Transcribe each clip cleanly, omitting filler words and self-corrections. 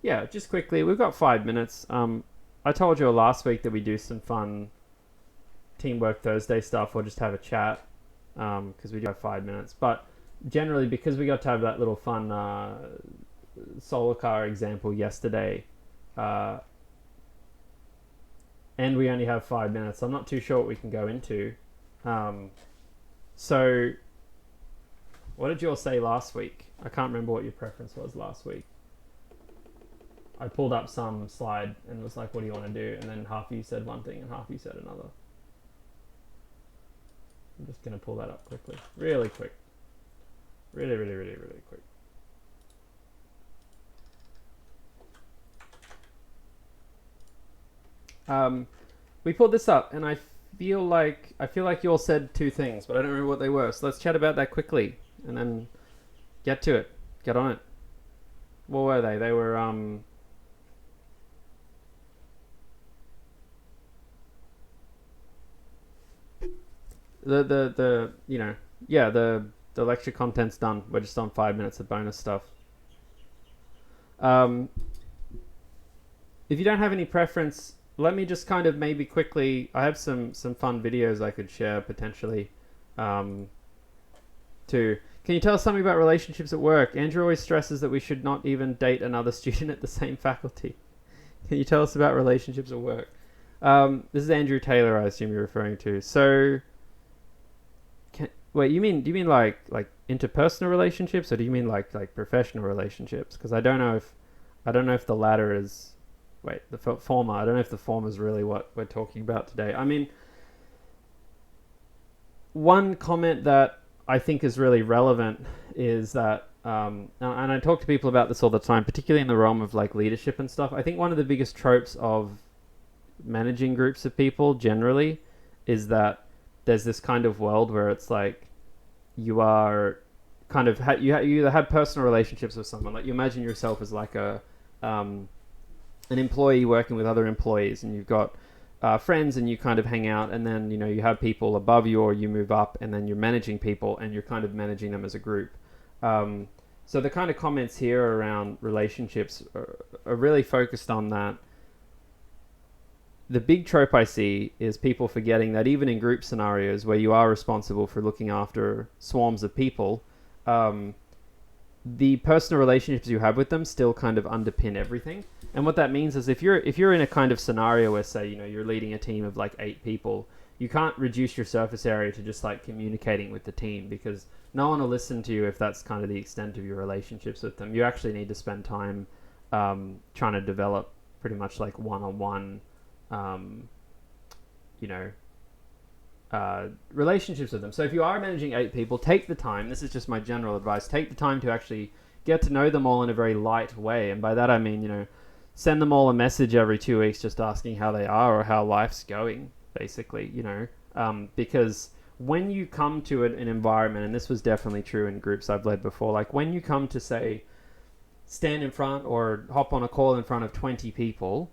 Yeah, just quickly, we've got 5 minutes. I told you last week that we do some fun Teamwork Thursday stuff or just have a chat because we do have 5 minutes. But generally, because we got to have that little fun solar car example yesterday, uh, and we only have 5 minutes, I'm not too sure what we can go into. Um, so, what did you all say last week? I can't remember what your preference was last week. I pulled up some slide and was like, what do you want to do? And then half of you said one thing and half of you said another. I'm just going to pull that up quickly. Really quick. Really, really, really, really quick. We pulled this up and I feel like you all said two things, but I don't remember what they were. So let's chat about that quickly and then get to it. Get on it. What were they? They were the yeah, the lecture content's done. We're just on 5 minutes of bonus stuff. Um, if you don't have any preference, let me just kind of maybe quickly. I have some fun videos I could share potentially. Um, too. Can you tell us something about relationships at work? Andrew always stresses that we should not even date another student at the same faculty. Can you tell us about relationships at work? This is Andrew Taylor, I assume you're referring to. So, wait, do you mean like interpersonal relationships, or do you mean like professional relationships? Because I don't know if the latter is, wait, the former. I don't know if the former is really what we're talking about today. I mean, one comment that I think is really relevant is that, and I talk to people about this all the time, particularly in the realm of like leadership and stuff. I think one of the biggest tropes of managing groups of people generally is that there's this kind of world where it's like you are kind of you either have personal relationships with someone, like you imagine yourself as like a an employee working with other employees, and you've got friends, and you kind of hang out, and then you have people above you, or you move up, and then you're managing people, and you're kind of managing them as a group. Um, so the kind of comments here around relationships are really focused on that. The big trope I see is people forgetting that even in group scenarios where you are responsible for looking after swarms of people, um, the personal relationships you have with them still kind of underpin everything. And what that means is if you're in a kind of scenario where, say, you're leading a team of like 8 people, you can't reduce your surface area to just like communicating with the team, because no one will listen to you if that's kind of the extent of your relationships with them. You actually need to spend time trying to develop pretty much like one-on-one, um, you know, relationships with them. So if you are managing 8 people, take the time. This is just my general advice. Take the time to actually get to know them all in a very light way, and by that I mean, send them all a message every 2 weeks, just asking how they are or how life's going, basically. Because when you come to an environment, and this was definitely true in groups I've led before, like when you come to, say, stand in front or hop on a call in front of 20 people,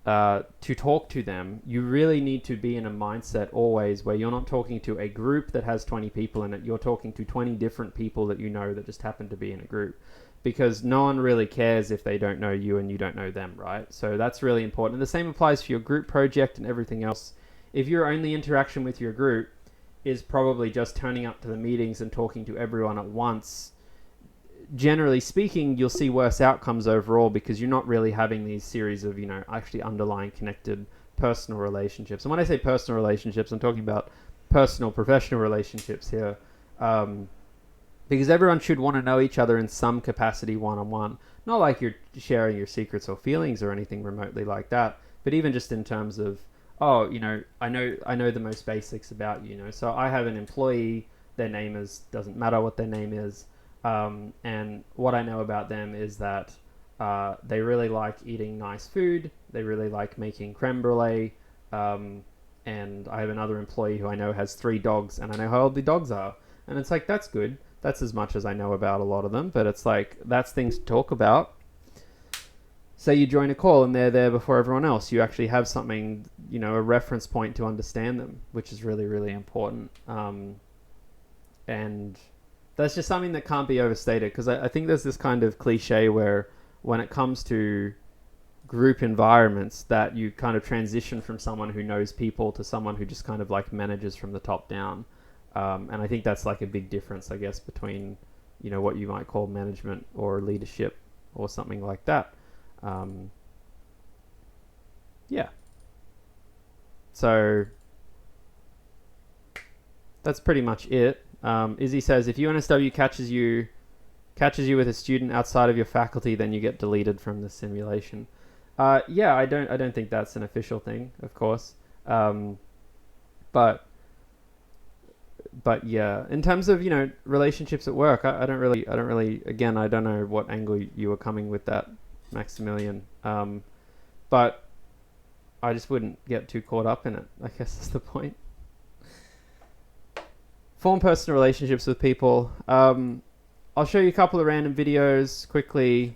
to talk to them, you really need to be in a mindset always where you're not talking to a group that has 20 people in it. You're talking to 20 different people that that just happen to be in a group, because no one really cares if they don't know you and you don't know them, right? So that's really important. And the same applies for your group project and everything else. If your only interaction with your group is probably just turning up to the meetings and talking to everyone at once, generally speaking, you'll see worse outcomes overall, because you're not really having these series of, actually underlying connected personal relationships. And when I say personal relationships, I'm talking about personal professional relationships here. Because everyone should want to know each other in some capacity one-on-one. Not like you're sharing your secrets or feelings or anything remotely like that, but even just in terms of, oh, I know the most basics about you. So I have an employee. Their name doesn't matter what their name is. And what I know about them is that they really like eating nice food. They really like making creme brulee. And I have another employee who I know has 3 dogs, and I know how old the dogs are. And it's like, that's good. That's as much as I know about a lot of them. But it's like, that's things to talk about. Say you join a call and they're there before everyone else. You actually have something, a reference point to understand them, which is really, really important. And that's just something that can't be overstated, because I think there's this kind of cliche where when it comes to group environments, that you kind of transition from someone who knows people to someone who just kind of like manages from the top down. And I think that's like a big difference, I guess, between, you know, what you might call management or leadership or something like that. Yeah. So that's pretty much it. Izzy says, if UNSW catches you with a student outside of your faculty, then you get deleted from the simulation. Yeah, I don't think that's an official thing, of course. But yeah, in terms of, you know, relationships at work, I don't really, again, I don't know what angle you were coming with that, Maximilian. But I just wouldn't get too caught up in it, I guess is the point. Form personal relationships with people. I'll show you a couple of random videos quickly,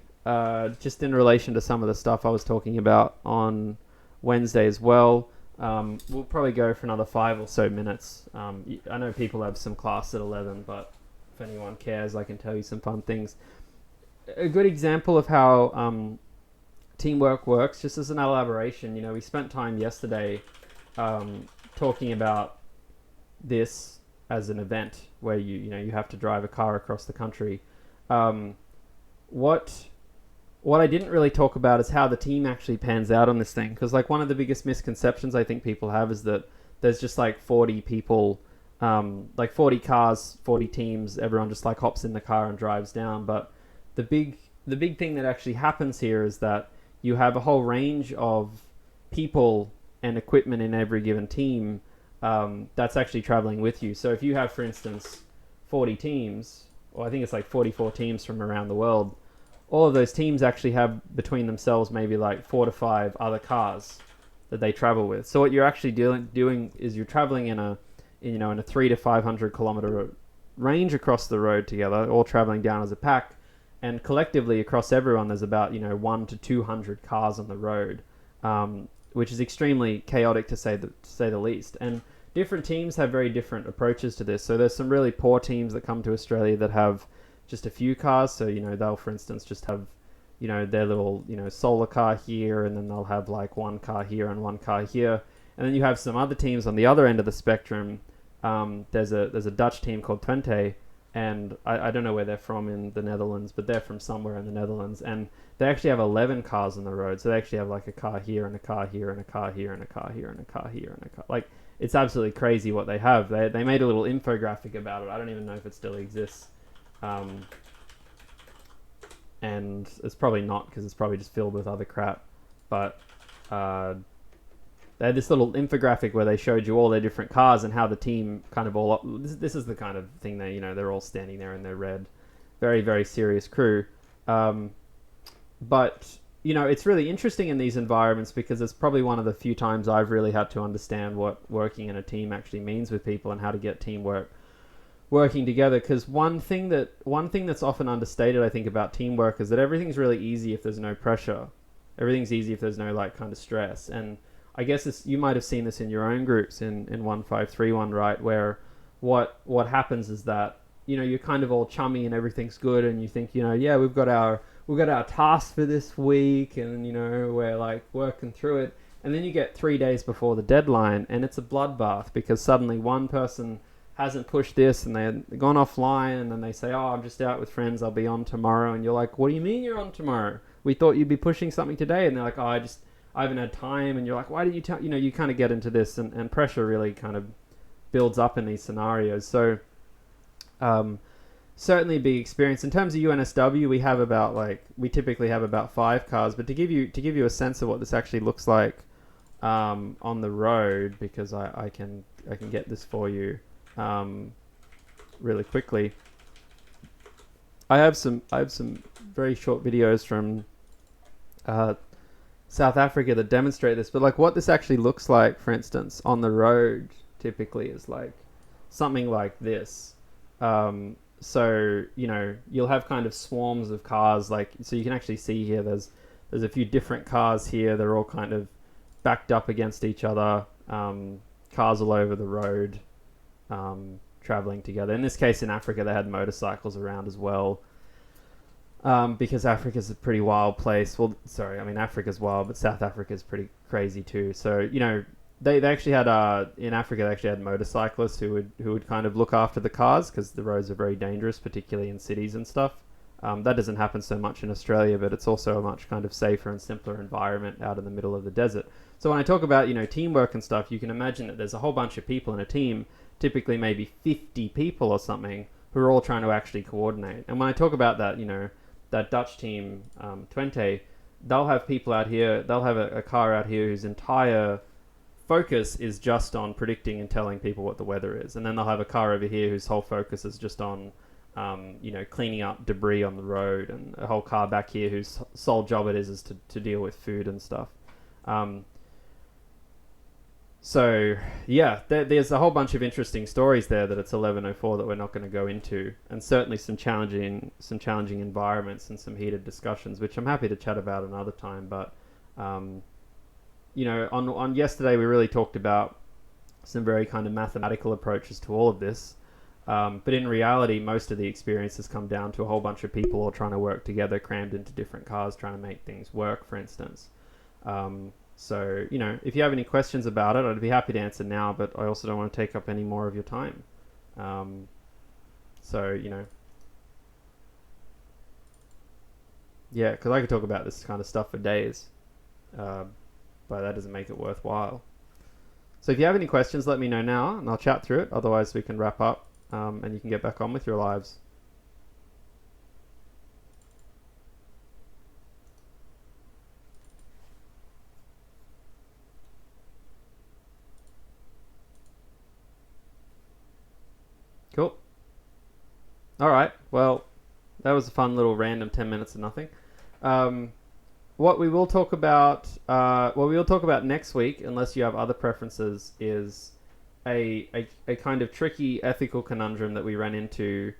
just in relation to some of the stuff I was talking about on Wednesday as well. We'll probably go for another 5 or so minutes. I know people have some class at 11, but if anyone cares, I can tell you some fun things. A good example of how teamwork works, just as an elaboration, you know, we spent time yesterday talking about this as an event where you have to drive a car across the country. What I didn't really talk about is how the team actually pans out on this thing, because like one of the biggest misconceptions I think people have is that there's just like 40 people, like 40 cars, 40 teams, everyone just like hops in the car and drives down. But the big thing that actually happens here is that you have a whole range of people and equipment in every given team that's actually traveling with you. So if you have, for instance, 40 teams, or I think it's like 44 teams from around the world, all of those teams actually have between themselves maybe like 4 to 5 other cars that they travel with. So what you're actually doing is you're traveling in a 300 to 500 kilometer range across the road together, all traveling down as a pack, and collectively across everyone there's about 1 to 200 cars on the road, which is extremely chaotic to say the least. And different teams have very different approaches to this. So there's some really poor teams that come to Australia that have just a few cars. So, they'll, for instance, just have, their little, solar car here, and then they'll have like one car here and one car here. And then you have some other teams on the other end of the spectrum. There's a Dutch team called Twente, and I don't know where they're from in the Netherlands, but they're from somewhere in the Netherlands. And they actually have 11 cars on the road. So they actually have like a car here and a car here and a car here and a car here and a car here and a car. Like, it's absolutely crazy what they have. They made a little infographic about it. I don't even know if it still exists. And it's probably not, because it's probably just filled with other crap. But they had this little infographic where they showed you all their different cars and how the team kind of all... This is the kind of thing that, they're all standing there in their red. Very, very serious crew. But, it's really interesting in these environments, because it's probably one of the few times I've really had to understand what working in a team actually means with people and how to get teamwork working together. Because one thing that's often understated, I think, about teamwork is that everything's really easy if there's no pressure. Everything's easy if there's no like kind of stress. And I guess you might have seen this in your own groups in 1531, right? Where what happens is that, you're kind of all chummy and everything's good, and you think, yeah, we've got our tasks for this week, and we're like working through it. And then you get 3 days before the deadline, and it's a bloodbath, because suddenly one person hasn't pushed this and they've gone offline, and then they say, oh, I'm just out with friends, I'll be on tomorrow. And you're like, what do you mean you're on tomorrow? We thought you'd be pushing something today. And they're like, oh, I haven't had time. And you're like, why did you tell... you kind of get into this, and pressure really kind of builds up in these scenarios. So certainly a big experience. In terms of UNSW, we typically have about 5 cars. But to give you a sense of what this actually looks like on the road, because I can get this for you really quickly. I have some very short videos from South Africa that demonstrate this, but like what this actually looks like, for instance, on the road typically is like something like this. So you'll have kind of swarms of cars, like, so you can actually see here there's a few different cars here. They're all kind of backed up against each other, cars all over the road, traveling together. In this case, in Africa, they had motorcycles around as well. because Africa's a pretty wild place. Well, sorry, I mean Africa's wild, but South Africa's pretty crazy too. So they actually had in Africa they actually had motorcyclists who would kind of look after the cars because the roads are very dangerous, particularly in cities and stuff. That doesn't happen so much in Australia, but it's also a much kind of safer and simpler environment out in the middle of the desert. So when I talk about teamwork and stuff, you can imagine that there's a whole bunch of people in a team, typically maybe 50 people or something, who are all trying to actually coordinate. And when I talk about that, that Dutch team, Twente, they'll have people out here, they'll have a car out here whose entire focus is just on predicting and telling people what the weather is. And then they'll have a car over here whose whole focus is just on, cleaning up debris on the road, and a whole car back here whose sole job it is to deal with food and stuff. So yeah, there's a whole bunch of interesting stories there that it's 11:04 that we're not going to go into, and certainly some challenging environments and some heated discussions, which I'm happy to chat about another time. But on yesterday we really talked about some very kind of mathematical approaches to all of this, but in reality, most of the experiences come down to a whole bunch of people all trying to work together, crammed into different cars, trying to make things work, for instance. So, if you have any questions about it, I'd be happy to answer now, but I also don't want to take up any more of your time. Yeah, because I could talk about this kind of stuff for days, but that doesn't make it worthwhile. So if you have any questions, let me know now, and I'll chat through it. Otherwise, we can wrap up, and you can get back on with your lives. Cool. All right. Well, that was a fun little random 10 minutes of nothing. What we will talk about, next week, unless you have other preferences, is a kind of tricky ethical conundrum that we ran into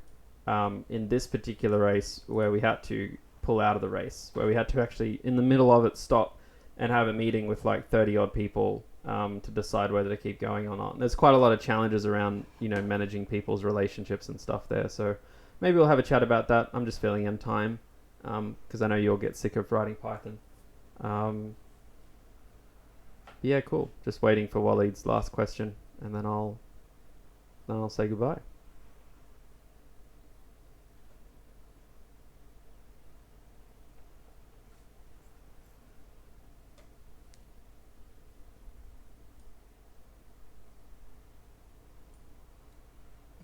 in this particular race, where we had to pull out of the race, where we had to actually, in the middle of it, stop and have a meeting with like 30 odd people to decide whether to keep going or not. And there's quite a lot of challenges around, managing people's relationships and stuff there. So maybe we'll have a chat about that. I'm just filling in time because I know you'll get sick of writing Python. Yeah, cool. Just waiting for Waleed's last question, and then I'll say goodbye.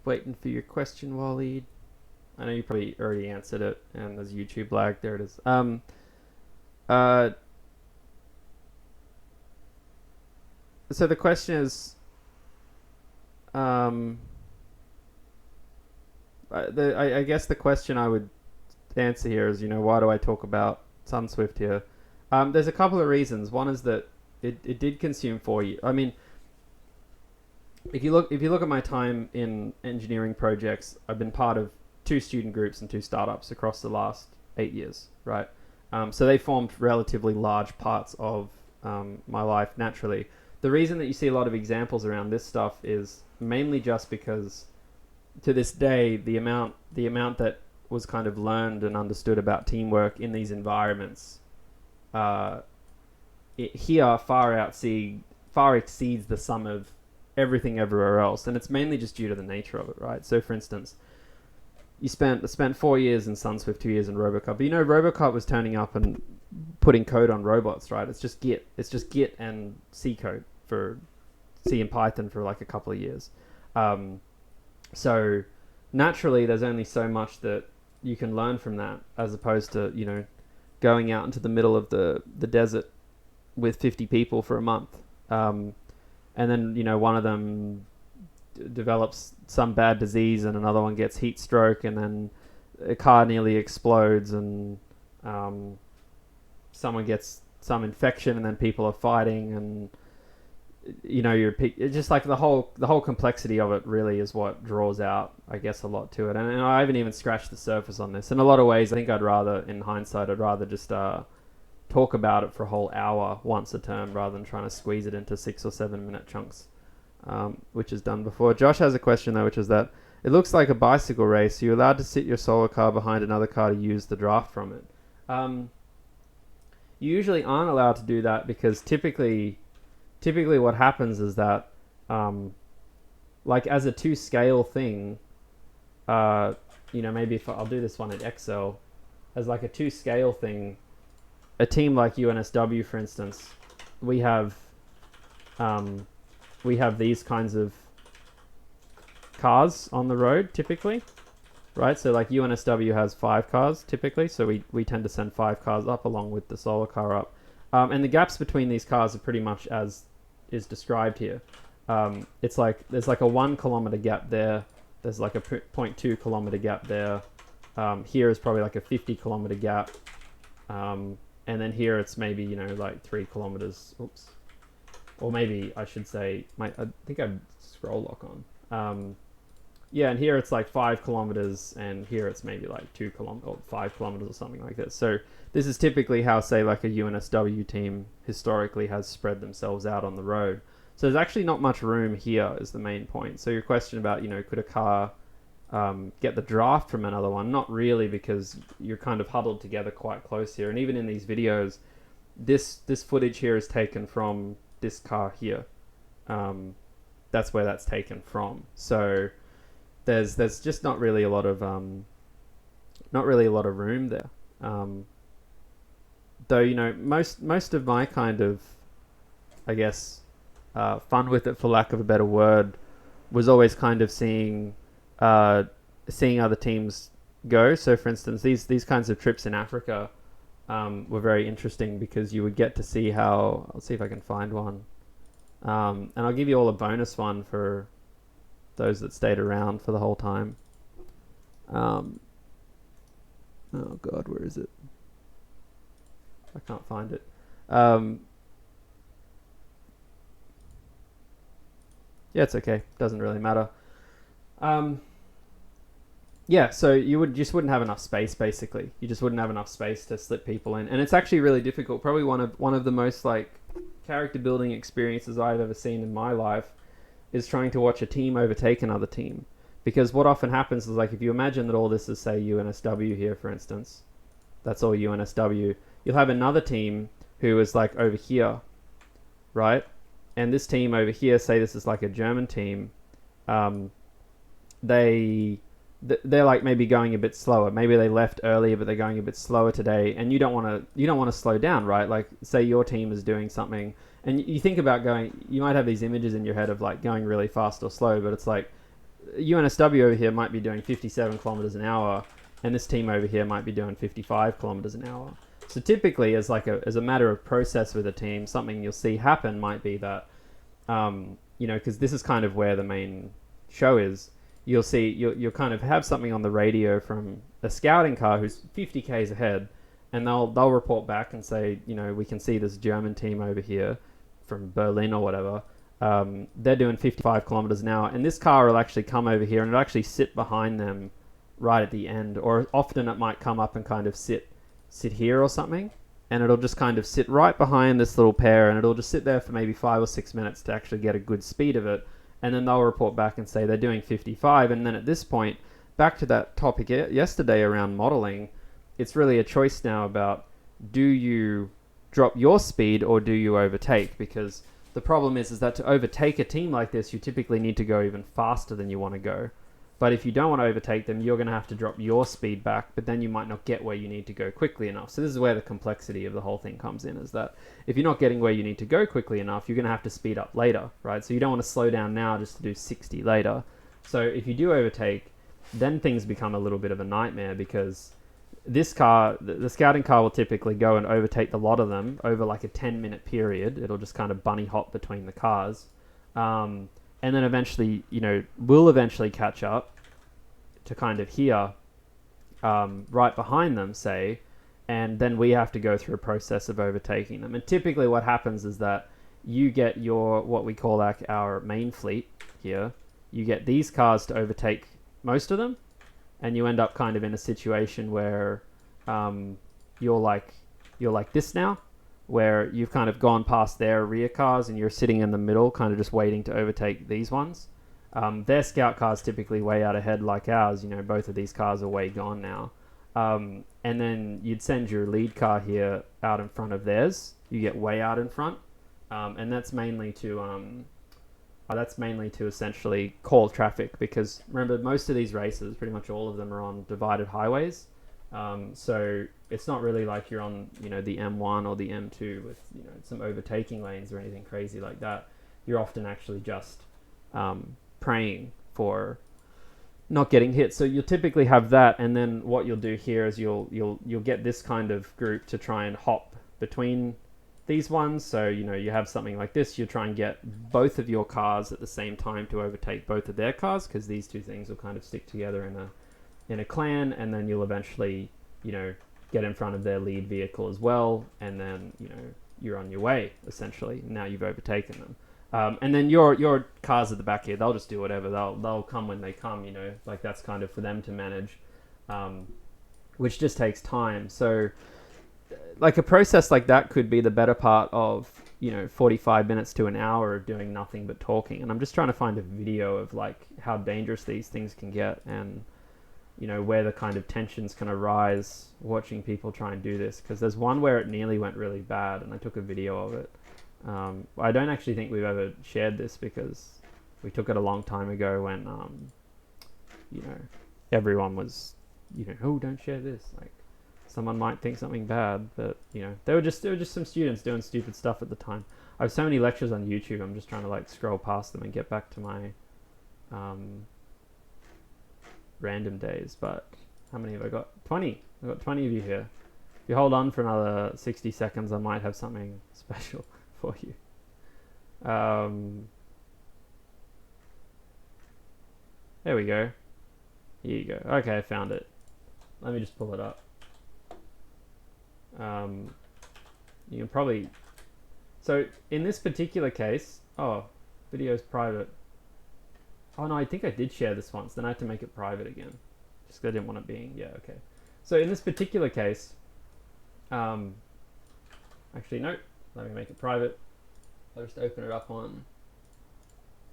Waiting for your question, Waleed. I know you probably already answered it, and there's YouTube lag. There it is. So the question is, I guess the question I would answer here is, why do I talk about SunSwift here? There's a couple of reasons. One is that it did consume 4 years. I mean, if you look at my time in engineering projects, I've been part of 2 student groups and 2 startups across the last 8 years, right? So they formed relatively large parts of my life naturally. The reason that you see a lot of examples around this stuff is mainly just because to this day, the amount that was kind of learned and understood about teamwork in these environments here far exceeds the sum of everything everywhere else, and it's mainly just due to the nature of it, right? So for instance, you spent 4 years in SunSwift, 2 years in Robocop, but Robocop was turning up and putting code on robots, right? It's just Git and C code for C and Python for like a couple of years. So naturally there's only so much that you can learn from that, as opposed to going out into the middle of the desert with 50 people for a month. And then, one of them develops some bad disease and another one gets heat stroke, and then a car nearly explodes, and someone gets some infection, and then people are fighting, and it's just like the whole complexity of it really is what draws out, I guess, a lot to it. And I haven't even scratched the surface on this. In a lot of ways, I think in hindsight, I'd rather just talk about it for a whole hour once a term rather than trying to squeeze it into 6 or 7 minute chunks, which is done before. Josh has a question though, which is that It looks like a bicycle race. You're allowed to sit your solo car behind another car to use the draft from it. You usually aren't allowed to do that because typically what happens is that, like as a two scale thing, maybe if I'll do this one in Excel, as like a two scale thing, a team like UNSW, for instance, we have these kinds of cars on the road typically, right? So like UNSW has 5 cars typically, so we tend to send 5 cars up along with the solar car up. And the gaps between these cars are pretty much as is described here. It's like there's like a 1 kilometer gap there. There's like a 0.2 kilometer gap there. Here is probably like a 50 kilometer gap. And then here it's maybe, like 3 kilometers. Oops. Or maybe I should say, I think I had scroll lock on. Yeah, and here it's like 5 kilometers, and here it's maybe like 2 kilometers or 5 kilometers or something like this. So this is typically how, say, like a UNSW team historically has spread themselves out on the road. So there's actually not much room here is the main point. So your question about, could a car get the draft from another one? Not really, because you're kind of huddled together quite close here. And even in these videos, this footage here is taken from this car here. That's where that's taken from. So there's just not really a lot of room there. Though most of my kind of, I guess, fun with it, for lack of a better word, was always kind of seeing other teams go. So for instance, these kinds of trips in Africa were very interesting because you would get to see how, I'll see if I can find one, and I'll give you all a bonus one for those that stayed around for the whole time. Oh god, where is it? I can't find it. Yeah, it's okay. Doesn't really matter. Yeah, so you wouldn't have enough space, basically. You just wouldn't have enough space to slip people in. And it's actually really difficult. Probably one of the most like character building experiences I've ever seen in my life is trying to watch a team overtake another team. Because what often happens is, like, if you imagine that all this is, say, UNSW here, for instance, that's all UNSW, you'll have another team who is like over here, right? And this team over here, say this is like a German team, they're like maybe going a bit slower. Maybe they left earlier, but they're going a bit slower today. And you don't want to slow down, right? Like, say your team is doing something, and you think about going. You might have these images in your head of like going really fast or slow, but it's like UNSW over here might be doing 57 kilometers an hour, and this team over here might be doing 55 kilometers an hour. So typically, as a matter of process with a team, something you'll see happen might be that, because this is kind of where the main show is. You'll kind of have something on the radio from a scouting car who's 50 k's ahead, and they'll report back and say, we can see this German team over here from Berlin or whatever. They're doing 55 kilometers an hour, and this car will actually come over here and it'll actually sit behind them right at the end, or often it might come up and kind of sit here or something, and it'll just kind of sit right behind this little pair, and it'll just sit there for maybe 5 or 6 minutes to actually get a good speed of it. And then they'll report back and say they're doing 55. And then at this point, back to that topic yesterday around modeling, it's really a choice now about, do you drop your speed or do you overtake? Because the problem is that to overtake a team like this, you typically need to go even faster than you want to go. But if you don't want to overtake them, you're going to have to drop your speed back, but then you might not get where you need to go quickly enough. So this is where the complexity of the whole thing comes in, is that if you're not getting where you need to go quickly enough, you're going to have to speed up later, right? So you don't want to slow down now just to do 60 later. So if you do overtake, then things become a little bit of a nightmare, because this car, the scouting car, will typically go and overtake the lot of them over like a 10-minute period. It'll just kind of bunny hop between the cars. And then eventually, will eventually catch up to kind of here, right behind them, say, and then we have to go through a process of overtaking them. And typically what happens is that you get what we call like our main fleet here. You get these cars to overtake most of them, and you end up kind of in a situation where you're like this now, where you've kind of gone past their rear cars and you're sitting in the middle, kind of just waiting to overtake these ones. Their scout cars typically way out ahead like ours. You know, both of these cars are way gone now. And then you'd send your lead car here out in front of theirs. You get way out in front, and that's mainly to essentially call traffic, because remember, most of these races, pretty much all of them, are on divided highways. So it's not really like you're on, you know, the M1 or the M2 with, you know, some overtaking lanes or anything crazy like that. You're often actually just praying for not getting hit. So you'll typically have that, and then what you'll do here is you'll get this kind of group to try and hop between these ones. So, you know, you have something like this, you try and get both of your cars at the same time to overtake both of their cars, because these two things will kind of stick together in a clan, and then you'll eventually, you know, get in front of their lead vehicle as well, and then, you know, you're on your way, essentially. Now you've overtaken them. And then your cars at the back here, they'll just do whatever. They'll come when they come, you know, like that's kind of for them to manage, which just takes time. So like a process like that could be the better part of, you know, 45 minutes to an hour of doing nothing but talking. And I'm just trying to find a video of like how dangerous these things can get, and, you know, where the kind of tensions can arise watching people try and do this. Because there's one where it nearly went really bad, and I took a video of it. I don't actually think we've ever shared this, because we took it a long time ago when, you know, everyone was, you know, oh, don't share this. Like, someone might think something bad, but, you know, they were just some students doing stupid stuff at the time. I have so many lectures on YouTube, I'm just trying to like scroll past them and get back to my random days. But how many have I got? 20. I've got 20 of you here. If you hold on for another 60 seconds, I might have something special for you. There we go. Here you go. Okay, I found it. Let me just pull it up. You can probably... So, in this particular case... Oh, video's private. Oh no, I think I did share this once. Then I had to make it private again. Just because I didn't want it being... Yeah, okay. So, in this particular case... Actually, no. Let me make it private. I'll just open it up on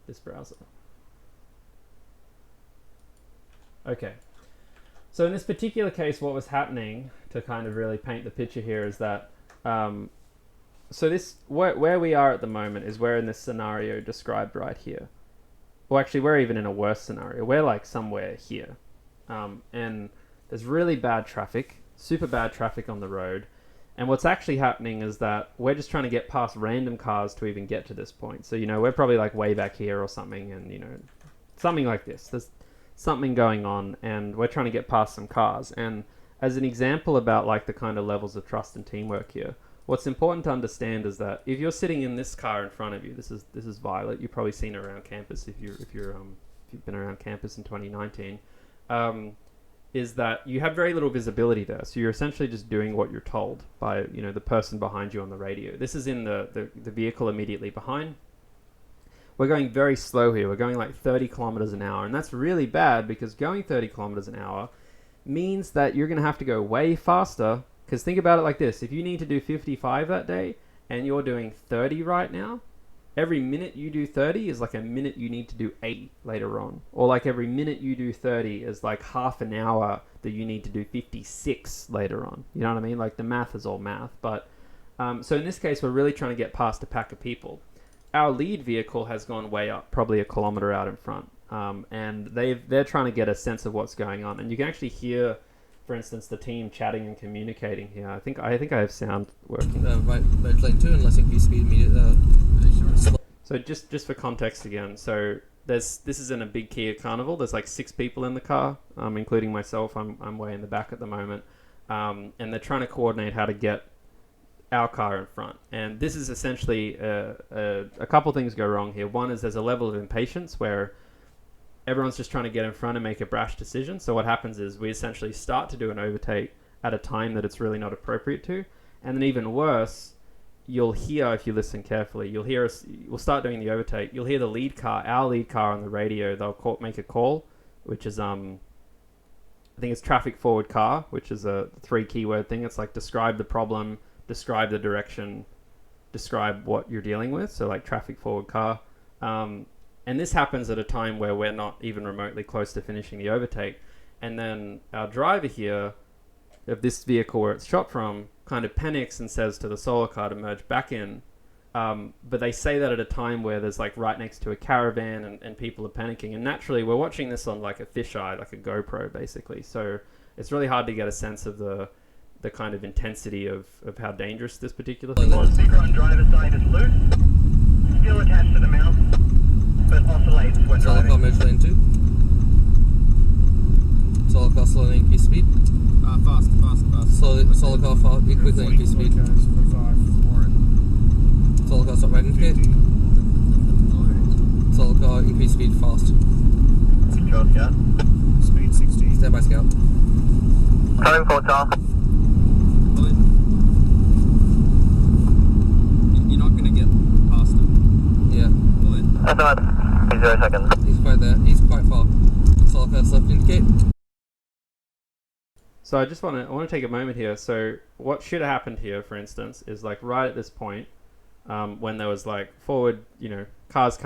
this browser. Okay. So in this particular case, what was happening, to kind of really paint the picture here, is that so this where we are at the moment is we're in this scenario described right here. Well, actually, we're even in a worse scenario. We're like somewhere here, and there's really bad traffic, super bad traffic on the road. And what's actually happening is that we're just trying to get past random cars to even get to this point. So, you know, we're probably like way back here or something, and, you know, something like this. There's something going on, and we're trying to get past some cars. And as an example about like the kind of levels of trust and teamwork here, what's important to understand is that if you're sitting in this car in front of you, this is Violet. You've probably seen her around campus if you've been around campus in 2019. Is that you have very little visibility there. So you're essentially just doing what you're told by, you know, the person behind you on the radio. This is in the vehicle immediately behind. We're going very slow here. We're going like 30 kilometers an hour. And that's really bad, because going 30 kilometers an hour means that you're going to have to go way faster. Because think about it like this. If you need to do 55 that day and you're doing 30 right now, every minute you do 30 is like a minute you need to do 80 later on. Or like every minute you do 30 is like half an hour that you need to do 56 later on. You know what I mean? Like the math is all math. But so in this case, we're really trying to get past a pack of people. Our lead vehicle has gone way up, probably a kilometer out in front. And they're trying to get a sense of what's going on. And you can actually hear, for instance, the team chatting and communicating here. I think I have sound working. Right lane 2 and letting you speed immediate. So just for context again, so this isn't a big Kia Carnival. There's like 6 people in the car, including myself. I'm way in the back at the moment, and they're trying to coordinate how to get our car in front. And this is essentially a couple things go wrong here. One is there's a level of impatience where everyone's just trying to get in front and make a brash decision. So what happens is we essentially start to do an overtake at a time that it's really not appropriate to. And then even worse, you'll hear, if you listen carefully, you'll hear us, we'll start doing the overtake. You'll hear the lead car, our lead car on the radio, they'll make a call, which is, I think it's traffic forward car, which is a 3 keyword thing. It's like describe the problem, describe the direction, describe what you're dealing with. So like traffic forward car. And this happens at a time where we're not even remotely close to finishing the overtake. And then our driver here, of this vehicle where it's shot from, kind of panics and says to the solar car to merge back in. But they say that at a time where there's like right next to a caravan and people are panicking. And naturally, we're watching this on like a fisheye, like a GoPro, basically. So it's really hard to get a sense of the kind of intensity of how dangerous this particular thing was. Speaker on driver's side is loose, still attached to the mount, but oscillates when Solar car driving. merge lane 2. Solar car slowly increase speed. Fast. Solar car quickly increase speed. 45 for it. Solar car stop right indicate. Solar car increase speed fast. Control Scout. Speed 60. Stand by scout. Code 4 Charles. You're not going to get past him. Yeah. That's about 0 seconds. He's quite there. He's quite far. Solar car left indicate. So I want to take a moment here. So what should have happened here, for instance, is like right at this point, when there was like forward, cars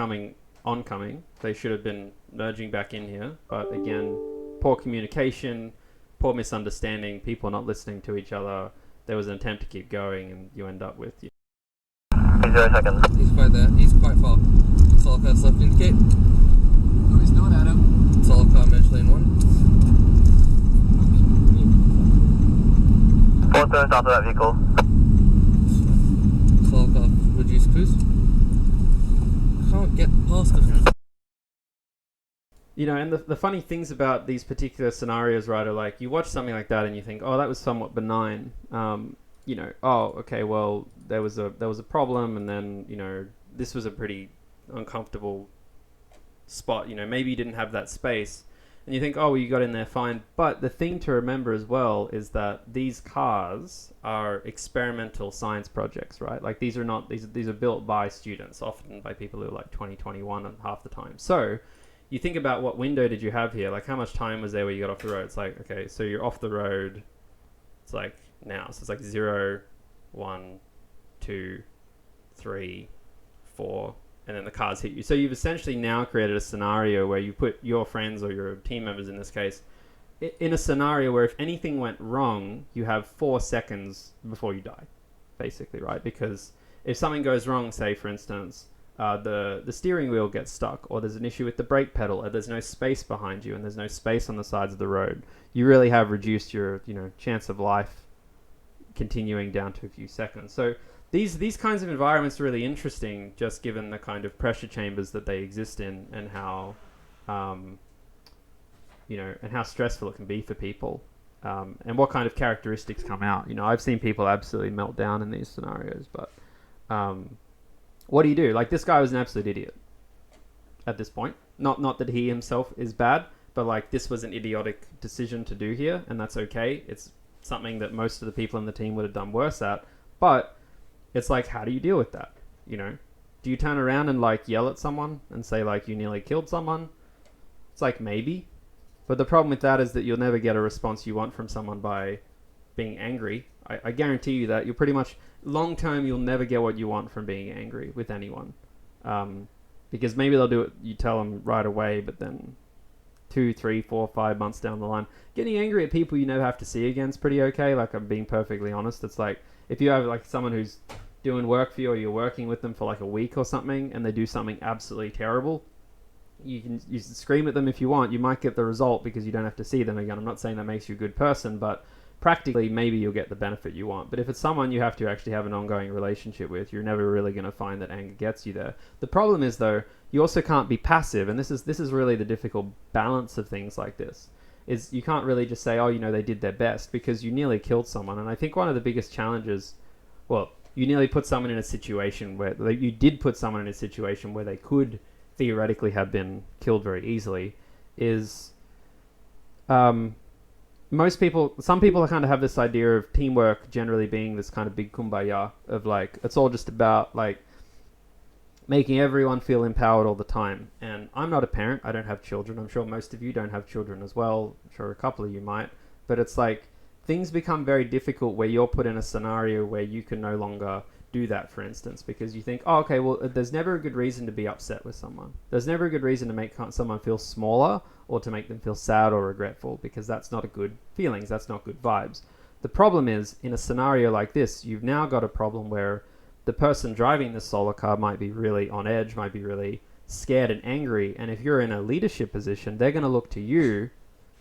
oncoming, they should have been merging back in here. But again, poor communication, poor misunderstanding, people not listening to each other. There was an attempt to keep going, and you end up with 0 seconds. He's quite there. He's quite far. Solar car left indicate. No, he's not, Adam. Solar car merge lane 1. 4 turns after that vehicle. Solar car reduce cruise. Can't get past him. And the funny things about these particular scenarios, right, are like you watch something like that and you think, oh, that was somewhat benign. Oh, okay, well, there was a problem, and then this was a pretty uncomfortable spot. Maybe you didn't have that space, and you think, oh, well, you got in there fine. But the thing to remember as well is that these cars are experimental science projects, right? Like these are built by students, often by people who are like 20, 21 and half the time. So you think about what window did you have here? Like how much time was there where you got off the road? It's like, okay, so you're off the road. It's like now. So it's like 0, 1, 2, 3, 4, and then the cars hit you. So you've essentially now created a scenario where you put your friends or your team members in this case in a scenario where if anything went wrong, you have 4 seconds before you die, basically, right? Because if something goes wrong, say for instance, the steering wheel gets stuck, or there's an issue with the brake pedal, or there's no space behind you, and there's no space on the sides of the road, you really have reduced your chance of life continuing down to a few seconds. So these kinds of environments are really interesting, just given the kind of pressure chambers that they exist in, and how and how stressful it can be for people, and what kind of characteristics come out. I've seen people absolutely melt down in these scenarios, but what do you do? Like, this guy was an absolute idiot at this point. Not that he himself is bad, but like this was an idiotic decision to do here, and that's okay. It's something that most of the people in the team would have done worse at, but it's like, how do you deal with that? Do you turn around and like yell at someone and say like you nearly killed someone? It's like maybe, but the problem with that is that you'll never get a response you want from someone by being angry. I guarantee you that you'll pretty much long term you'll never get what you want from being angry with anyone, because maybe they'll do it, you tell them right away, but then 2, 3, 4, 5 months down the line, getting angry at people you never have to see again is pretty okay. Like, I'm being perfectly honest. It's like if you have like someone who's doing work for you, or you're working with them for like a week or something, and they do something absolutely terrible, you can scream at them if you want. You might get the result because you don't have to see them again. I'm not saying that makes you a good person, but practically maybe you'll get the benefit you want. But if it's someone you have to actually have an ongoing relationship with, you're never really going to find that anger gets you there. The problem is, though, you also can't be passive, and this is really the difficult balance of things like this, is you can't really just say, oh, they did their best, because you nearly killed someone. And I think one of the biggest challenges, well, you nearly put someone in a situation where you did put someone in a situation where they could theoretically have been killed very easily, is some people kind of have this idea of teamwork generally being this kind of big kumbaya of like, it's all just about like making everyone feel empowered all the time. And I'm not a parent. I don't have children. I'm sure most of you don't have children as well. I'm sure a couple of you might. But it's like, things become very difficult where you're put in a scenario where you can no longer do that, for instance, because you think, oh, okay, well, there's never a good reason to be upset with someone. There's never a good reason to make someone feel smaller or to make them feel sad or regretful, because that's not a good feelings. That's not good vibes. The problem is, in a scenario like this, you've now got a problem where the person driving the solar car might be really on edge, might be really scared and angry. And if you're in a leadership position, they're going to look to you.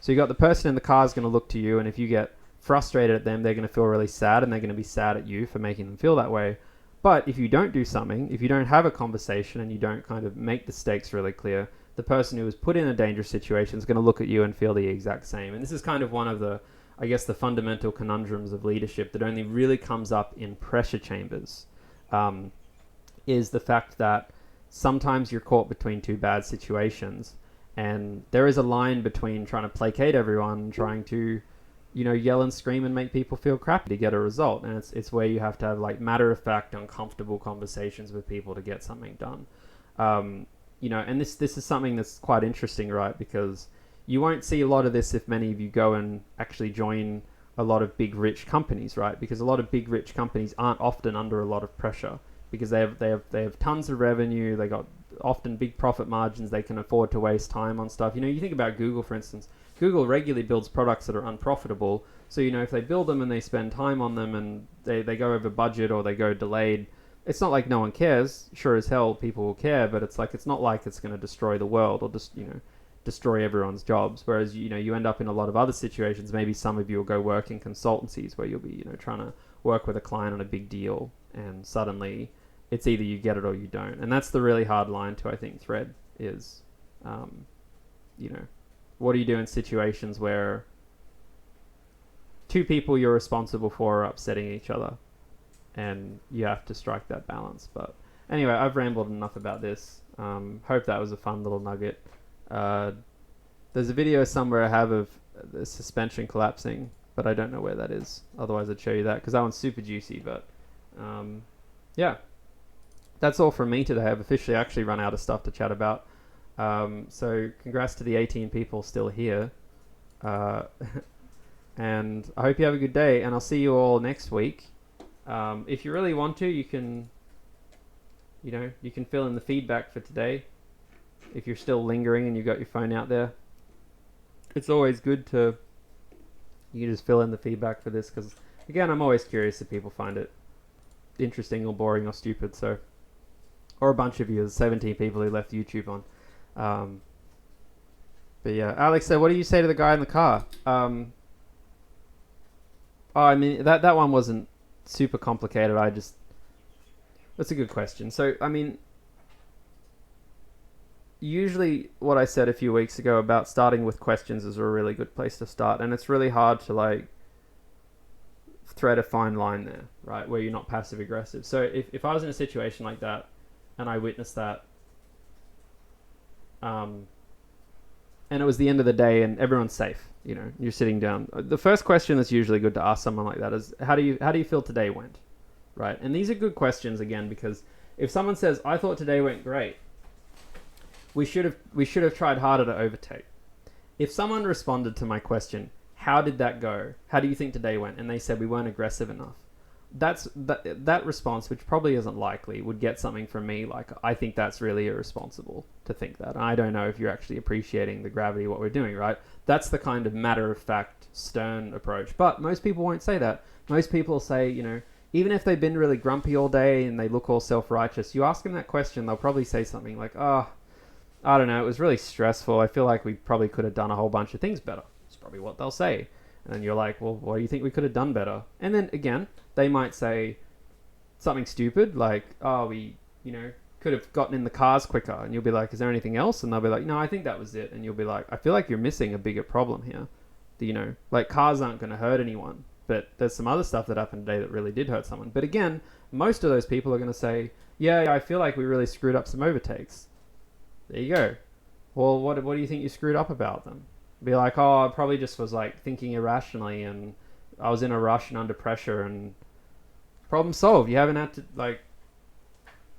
So you got the person in the car is going to look to you, and if you get frustrated at them, they're going to feel really sad, and they're going to be sad at you for making them feel that way. But if you don't do something, if you don't have a conversation and you don't kind of make the stakes really clear, the person who was put in a dangerous situation is going to look at you and feel the exact same. And this is kind of one of the, I guess, the fundamental conundrums of leadership that only really comes up in pressure chambers, is the fact that sometimes you're caught between two bad situations, and there is a line between trying to placate everyone and trying to, you know, yell and scream and make people feel crappy to get a result. And it's where you have to have like matter-of-fact, uncomfortable conversations with people to get something done. You know, and this is something that's quite interesting, right? Because you won't see a lot of this if many of you go and actually join a lot of big rich companies, right? Because a lot of big rich companies aren't often under a lot of pressure, because they have tons of revenue, they got often big profit margins, they can afford to waste time on stuff. You know, you think about Google, for instance. Google regularly builds products that are unprofitable. So, you know, if they build them and they spend time on them and they go over budget or they go delayed, it's not like no one cares. Sure as hell people will care, but it's not like it's going to destroy the world or just, you know, destroy everyone's jobs. Whereas, you know, you end up in a lot of other situations. Maybe some of you will go work in consultancies where you'll be, you know, trying to work with a client on a big deal, and suddenly it's either you get it or you don't. And that's the really hard line to, I think, thread is, you know, what do you do in situations where two people you're responsible for are upsetting each other, and you have to strike that balance. But anyway, I've rambled enough about this. Hope that was a fun little nugget. There's a video somewhere I have of the suspension collapsing, but I don't know where that is. Otherwise I'd show you that, because that one's super juicy. But yeah, that's all from me today. I've officially actually run out of stuff to chat about. So congrats to the 18 people still here. And I hope you have a good day, and I'll see you all next week. If you really want to, you can fill in the feedback for today. If you're still lingering and you've got your phone out there, it's always good to, you can just fill in the feedback for this, because again, I'm always curious if people find it interesting or boring or stupid. So, or a bunch of you, there's 17 people who left YouTube on. But yeah, Alex said, what do you say to the guy in the car? I mean, that one wasn't super complicated. That's a good question. So, I mean, usually what I said a few weeks ago about starting with questions is a really good place to start. And it's really hard to like thread a fine line there, right? Where you're not passive aggressive. So if I was in a situation like that and I witnessed that, and it was the end of the day and everyone's safe, you know, you're sitting down, the first question that's usually good to ask someone like that is, how do you feel today went, right? And these are good questions, again, because if someone says, I thought today went great, we should have tried harder to overtake. If someone responded to my question, how did that go, how do you think today went, and they said we weren't aggressive enough, that response, which probably isn't likely, would get something from me like, I think that's really irresponsible to think that. I don't know if you're actually appreciating the gravity of what we're doing, right? That's the kind of matter-of-fact, stern approach. But most people won't say that. Most people say, you know, even if they've been really grumpy all day and they look all self-righteous, you ask them that question, they'll probably say something like, oh, I don't know, it was really stressful. I feel like we probably could have done a whole bunch of things better. It's probably what they'll say. And then you're like, well, what do you think we could have done better? And then, again, they might say something stupid, like, oh, we, you know, could have gotten in the cars quicker. And you'll be like, is there anything else? And they'll be like, no, I think that was it. And you'll be like, I feel like you're missing a bigger problem here. You know, like, cars aren't going to hurt anyone. But there's some other stuff that happened today that really did hurt someone. But again, most of those people are going to say, yeah, I feel like we really screwed up some overtakes. There you go. Well, what do you think you screwed up about them? Be like, oh, I probably just was like thinking irrationally and I was in a rush and under pressure, and problem solved. You haven't had to, like,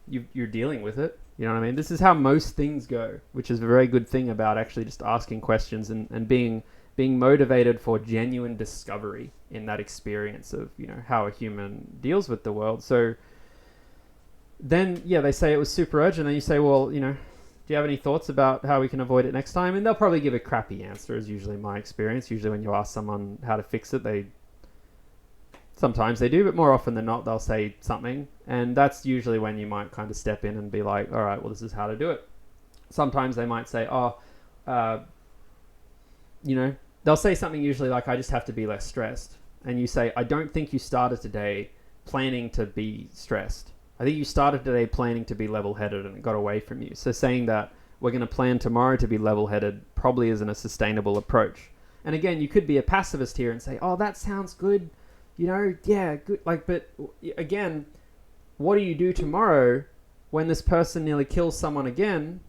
you're dealing with it. You know what I mean? This is how most things go, which is a very good thing about actually just asking questions and being being motivated for genuine discovery in that experience of, you know, how a human deals with the world. So then, yeah, they say it was super urgent, and you say, well, you know, do you have any thoughts about how we can avoid it next time? And they'll probably give a crappy answer, is usually my experience. Usually when you ask someone how to fix it, sometimes they do, but more often than not, they'll say something. And that's usually when you might kind of step in and be like, all right, well, this is how to do it. Sometimes they might say, you know, they'll say something usually like, I just have to be less stressed. And you say, I don't think you started today planning to be stressed. I think you started today planning to be level-headed, and it got away from you. So saying that we're going to plan tomorrow to be level-headed probably isn't a sustainable approach. And again, you could be a pacifist here and say, oh, that sounds good. You know, yeah, good. Like, but again, what do you do tomorrow when this person nearly kills someone again?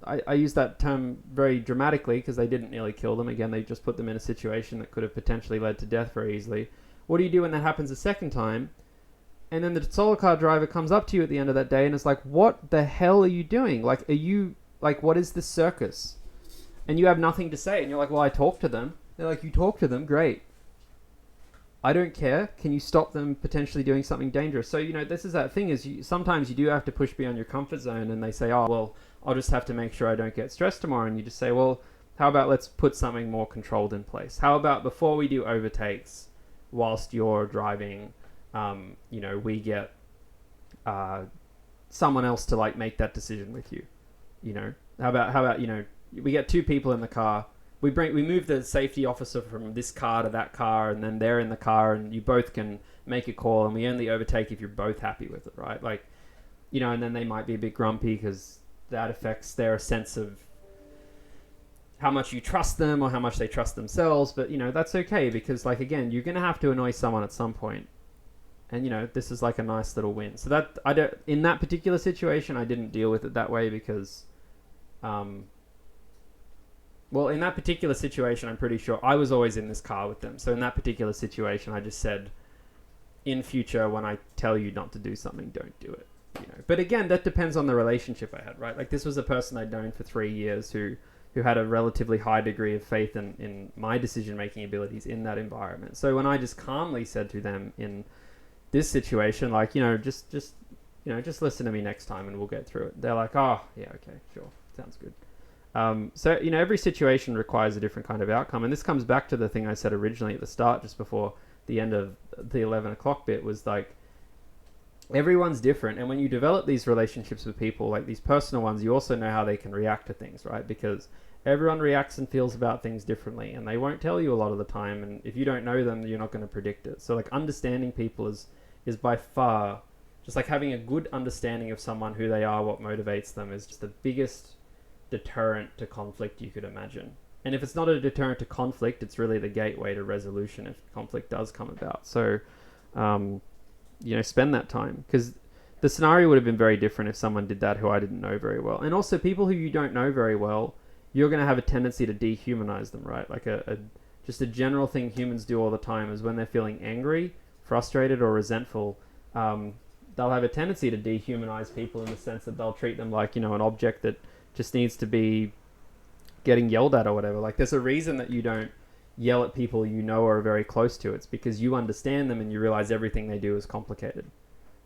I use that term very dramatically because they didn't nearly kill them. Again, they just put them in a situation that could have potentially led to death very easily. What do you do when that happens a second time? And then the solar car driver comes up to you at the end of that day and is like, what the hell are you doing? Like, what is this circus? And you have nothing to say. And you're like, well, I talked to them. They're like, you talked to them? Great. I don't care. Can you stop them potentially doing something dangerous? So, you know, this is that thing is sometimes you do have to push beyond your comfort zone, and they say, oh, well, I'll just have to make sure I don't get stressed tomorrow. And you just say, well, how about let's put something more controlled in place? How about before we do overtakes whilst you're driving, you know, we get someone else to like make that decision with you. You know, how about you know, we get two people in the car. We move the safety officer from this car to that car, and then they're in the car, and you both can make a call, and we only overtake if you're both happy with it, right? Like, you know, and then they might be a bit grumpy because that affects their sense of how much you trust them or how much they trust themselves. But, you know, that's okay because, like, again, you're going to have to annoy someone at some point. And, you know, this is like a nice little win. So that, in that particular situation, I didn't deal with it that way because, well, in that particular situation, I'm pretty sure I was always in this car with them. So in that particular situation, I just said, in future, when I tell you not to do something, don't do it. You know, but again, that depends on the relationship I had, right? Like, this was a person I'd known for 3 years who had a relatively high degree of faith in my decision-making abilities in that environment. So when I just calmly said to them in this situation, like, you know, just listen to me next time and we'll get through it. They're like, oh, yeah, okay, sure, sounds good. So, you know, every situation requires a different kind of outcome. And this comes back to the thing I said originally at the start, just before the end of the 11 o'clock bit, was like, everyone's different. And when you develop these relationships with people, like these personal ones, you also know how they can react to things, right? Because everyone reacts and feels about things differently, and they won't tell you a lot of the time. And if you don't know them, you're not going to predict it. So, like, understanding people is by far, just like having a good understanding of someone, who they are, what motivates them, is just the biggest deterrent to conflict you could imagine. And if it's not a deterrent to conflict, it's really the gateway to resolution if conflict does come about. So, you know, spend that time, because the scenario would have been very different if someone did that who I didn't know very well. And also, people who you don't know very well, you're going to have a tendency to dehumanize them, right? Like just a general thing humans do all the time is when they're feeling angry, frustrated, or resentful, they'll have a tendency to dehumanize people in the sense that they'll treat them like, you know, an object that just needs to be getting yelled at or whatever. Like, there's a reason that you don't yell at people you know or are very close to. It's because you understand them and you realize everything they do is complicated.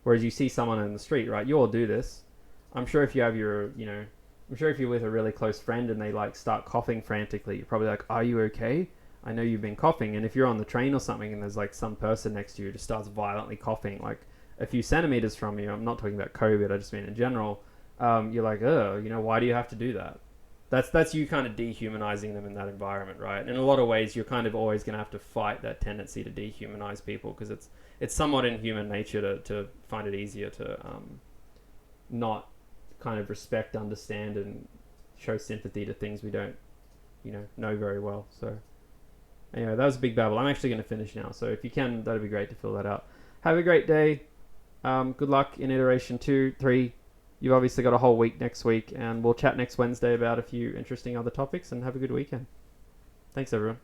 Whereas you see someone in the street, right? You all do this. I'm sure if you have I'm sure if you're with a really close friend and they like start coughing frantically, you're probably like, are you okay? I know you've been coughing. And if you're on the train or something and there's like some person next to you who just starts violently coughing like a few centimeters from you, I'm not talking about COVID, I just mean in general, you're like, oh, you know, why do you have to do that? That's you kind of dehumanizing them in that environment, right? In a lot of ways, you're kind of always going to have to fight that tendency to dehumanize people, because it's somewhat in human nature to find it easier to not kind of respect, understand, and show sympathy to things we don't, you know very well. So anyway, that was a big babble. I'm actually going to finish now, so if you can, that'd be great to fill that out. Have a great day. Good luck in iteration 2, 3. You've obviously got a whole week next week, and we'll chat next Wednesday about a few interesting other topics, and have a good weekend. Thanks, everyone.